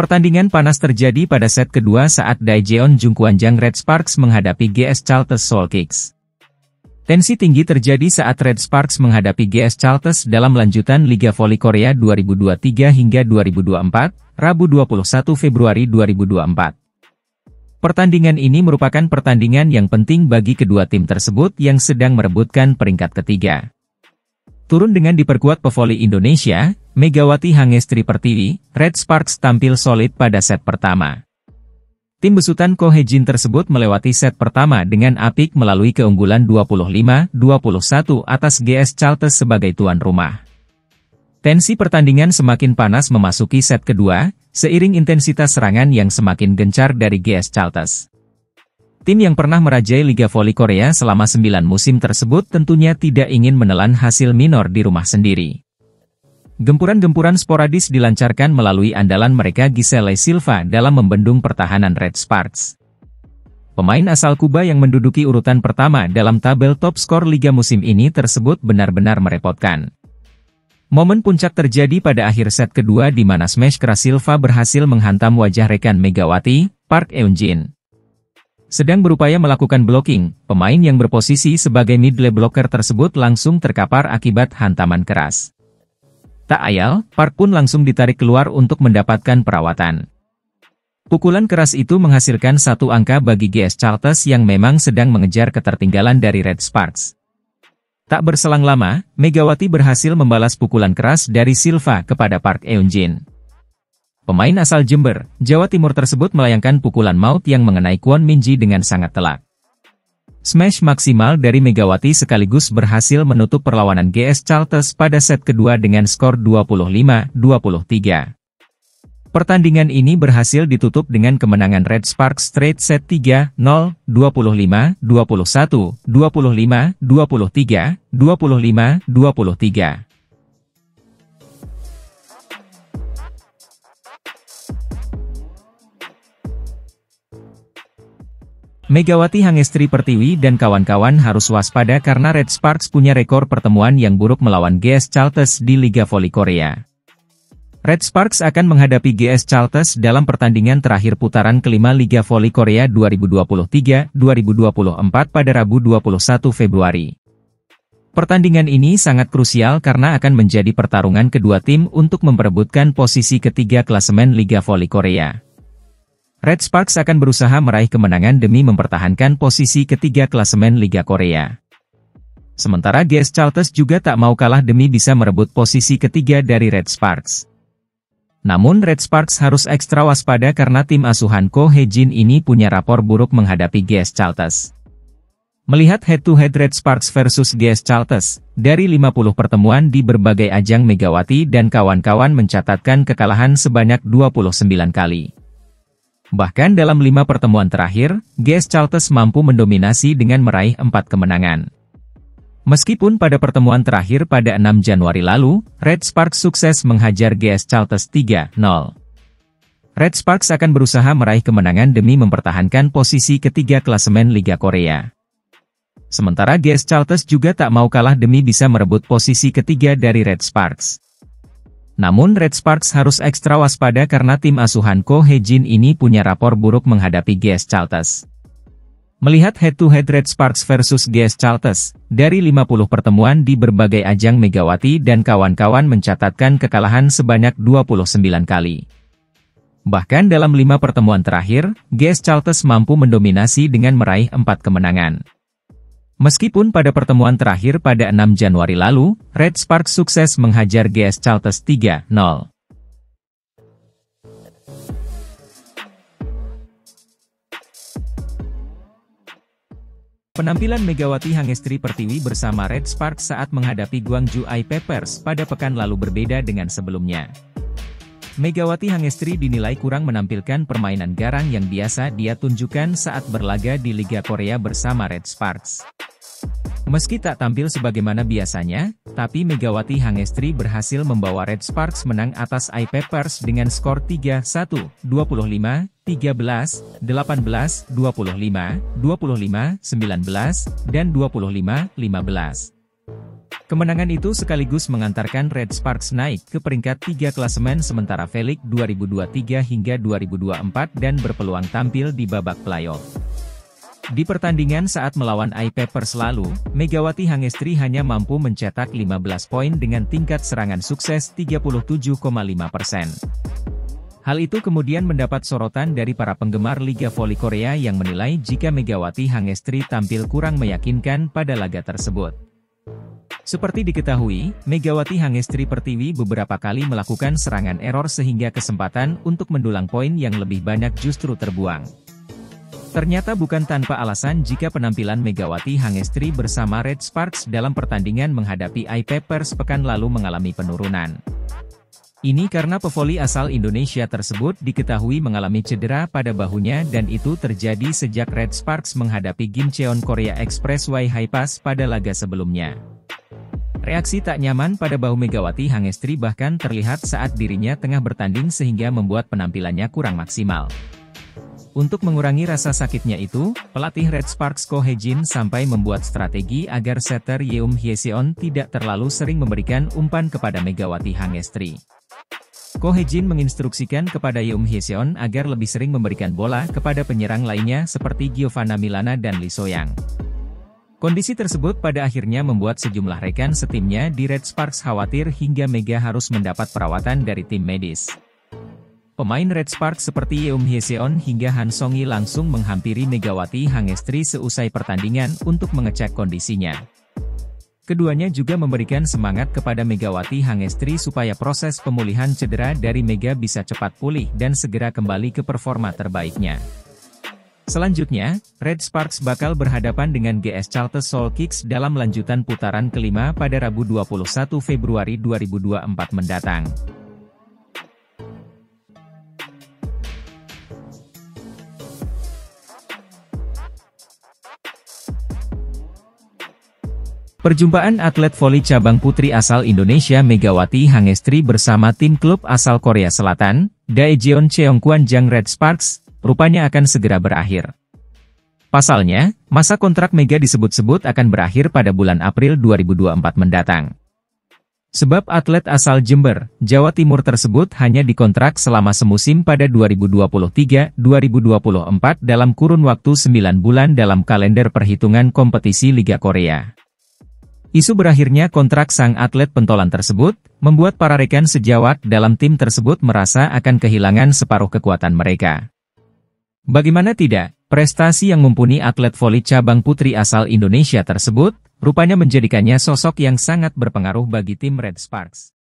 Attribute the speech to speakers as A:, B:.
A: Pertandingan panas terjadi pada set kedua saat Daejeon Jungkwanjang Red Sparks menghadapi GS Chalters Seoul Kicks. Tensi tinggi terjadi saat Red Sparks menghadapi GS Chalters dalam lanjutan Liga Voli Korea 2023 hingga 2024, Rabu 21 Februari 2024. Pertandingan ini merupakan pertandingan yang penting bagi kedua tim tersebut yang sedang merebutkan peringkat ketiga. Turun dengan diperkuat pevoli Indonesia, Megawati Hangestri Pertiwi, Red Sparks tampil solid pada set pertama. Tim besutan Ko Hye-jin tersebut melewati set pertama dengan apik melalui keunggulan 25-21 atas GS Chalters sebagai tuan rumah. Tensi pertandingan semakin panas memasuki set kedua, seiring intensitas serangan yang semakin gencar dari GS Chalters. Tim yang pernah merajai Liga Voli Korea selama 9 musim tersebut tentunya tidak ingin menelan hasil minor di rumah sendiri. Gempuran-gempuran sporadis dilancarkan melalui andalan mereka Giselle Silva dalam membendung pertahanan Red Sparks. Pemain asal Kuba yang menduduki urutan pertama dalam tabel top skor Liga musim ini tersebut benar-benar merepotkan. Momen puncak terjadi pada akhir set kedua di mana smash keras Silva berhasil menghantam wajah rekan Megawati, Park Eun-jin. Sedang berupaya melakukan blocking, pemain yang berposisi sebagai middle blocker tersebut langsung terkapar akibat hantaman keras. Tak ayal, Park pun langsung ditarik keluar untuk mendapatkan perawatan. Pukulan keras itu menghasilkan satu angka bagi GS Chalters yang memang sedang mengejar ketertinggalan dari Red Sparks. Tak berselang lama, Megawati berhasil membalas pukulan keras dari Silva kepada Park Eun-jin. Pemain asal Jember, Jawa Timur tersebut melayangkan pukulan maut yang mengenai Kwon Min-ji dengan sangat telak. Smash maksimal dari Megawati sekaligus berhasil menutup perlawanan GS Chalters pada set kedua dengan skor 25-23. Pertandingan ini berhasil ditutup dengan kemenangan Red Sparks straight set 3-0, 25-21, 25-23, 25-23. Megawati Hangestri Pertiwi dan kawan-kawan harus waspada karena Red Sparks punya rekor pertemuan yang buruk melawan GS Chalters di Liga Voli Korea. Red Sparks akan menghadapi GS Chalters dalam pertandingan terakhir putaran kelima Liga Voli Korea 2023-2024 pada Rabu 21 Februari. Pertandingan ini sangat krusial karena akan menjadi pertarungan kedua tim untuk memperebutkan posisi ketiga klasemen Liga Voli Korea. Red Sparks akan berusaha meraih kemenangan demi mempertahankan posisi ketiga klasemen Liga Korea. Sementara GS Chalters juga tak mau kalah demi bisa merebut posisi ketiga dari Red Sparks. Namun Red Sparks harus ekstra waspada karena tim asuhan Ko Hye-jin ini punya rapor buruk menghadapi GS Chalters. Melihat head-to-head Red Sparks versus GS Chalters, dari 50 pertemuan di berbagai ajang Megawati dan kawan-kawan mencatatkan kekalahan sebanyak 29 kali. Bahkan dalam 5 pertemuan terakhir, GS Chalters mampu mendominasi dengan meraih 4 kemenangan. Meskipun pada pertemuan terakhir pada 6 Januari lalu, Red Sparks sukses menghajar GS Chalters 3-0. Red Sparks akan berusaha meraih kemenangan demi mempertahankan posisi ketiga klasemen Liga Korea. Sementara GS Chalters juga tak mau kalah demi bisa merebut posisi ketiga dari Red Sparks. Namun Red Sparks harus ekstra waspada karena tim asuhan Ko Hye-jin ini punya rapor buruk menghadapi GS Chalters. Melihat head-to-head Red Sparks versus GS Chalters, dari 50 pertemuan di berbagai ajang Megawati dan kawan-kawan mencatatkan kekalahan sebanyak 29 kali. Bahkan dalam 5 pertemuan terakhir, GS Chalters mampu mendominasi dengan meraih 4 kemenangan. Meskipun pada pertemuan terakhir pada 6 Januari lalu, Red Sparks sukses menghajar GS Chalters 3-0. Penampilan Megawati Hangestri Pertiwi bersama Red Sparks saat menghadapi Gwangju I-Peppers pada pekan lalu berbeda dengan sebelumnya. Megawati Hangestri dinilai kurang menampilkan permainan garang yang biasa dia tunjukkan saat berlaga di Liga Korea bersama Red Sparks. Meski tak tampil sebagaimana biasanya, tapi Megawati Hangestri berhasil membawa Red Sparks menang atas I-Peppers dengan skor 3-1, 25, 13, 18, 25, 25, 19, dan 25-15. Kemenangan itu sekaligus mengantarkan Red Sparks naik ke peringkat 3 klasemen sementara Felix 2023 hingga 2024 dan berpeluang tampil di babak playoff. Di pertandingan saat melawan iPapers lalu, Megawati Hangestri hanya mampu mencetak 15 poin dengan tingkat serangan sukses 37,5%. Hal itu kemudian mendapat sorotan dari para penggemar Liga Voli Korea yang menilai jika Megawati Hangestri tampil kurang meyakinkan pada laga tersebut. Seperti diketahui, Megawati Hangestri Pertiwi beberapa kali melakukan serangan error sehingga kesempatan untuk mendulang poin yang lebih banyak justru terbuang. Ternyata bukan tanpa alasan jika penampilan Megawati Hangestri bersama Red Sparks dalam pertandingan menghadapi iPapers pekan lalu mengalami penurunan. Ini karena pevoli asal Indonesia tersebut diketahui mengalami cedera pada bahunya dan itu terjadi sejak Red Sparks menghadapi Gimcheon Korea Expressway Hi-Pass pada laga sebelumnya. Reaksi tak nyaman pada bahu Megawati Hangestri bahkan terlihat saat dirinya tengah bertanding sehingga membuat penampilannya kurang maksimal. Untuk mengurangi rasa sakitnya itu, pelatih Red Sparks Ko Hye-jin sampai membuat strategi agar setter Yeom Hye-seon tidak terlalu sering memberikan umpan kepada Megawati Hangestri. Ko Hye-jin menginstruksikan kepada Yeom Hye-seon agar lebih sering memberikan bola kepada penyerang lainnya seperti Giovanna Milana dan Lee So-yang. Kondisi tersebut pada akhirnya membuat sejumlah rekan setimnya di Red Sparks khawatir hingga Mega harus mendapat perawatan dari tim medis. Pemain Red Sparks seperti Yeom Hye-seon hingga Han Song-yi langsung menghampiri Megawati Hangestri seusai pertandingan untuk mengecek kondisinya. Keduanya juga memberikan semangat kepada Megawati Hangestri supaya proses pemulihan cedera dari Mega bisa cepat pulih dan segera kembali ke performa terbaiknya. Selanjutnya, Red Sparks bakal berhadapan dengan GS Charter Soul Kicks dalam lanjutan putaran kelima pada Rabu 21 Februari 2024 mendatang. Perjumpaan atlet voli cabang putri asal Indonesia Megawati Hangestri bersama tim klub asal Korea Selatan, Daejeon Cheongkwanjang Red Sparks, rupanya akan segera berakhir. Pasalnya, masa kontrak Mega disebut-sebut akan berakhir pada bulan April 2024 mendatang. Sebab atlet asal Jember, Jawa Timur tersebut hanya dikontrak selama semusim pada 2023-2024 dalam kurun waktu 9 bulan dalam kalender perhitungan kompetisi Liga Korea. Isu berakhirnya kontrak sang atlet pentolan tersebut, membuat para rekan sejawat dalam tim tersebut merasa akan kehilangan separuh kekuatan mereka. Bagaimana tidak, prestasi yang mumpuni atlet voli cabang putri asal Indonesia tersebut, rupanya menjadikannya sosok yang sangat berpengaruh bagi tim Red Sparks.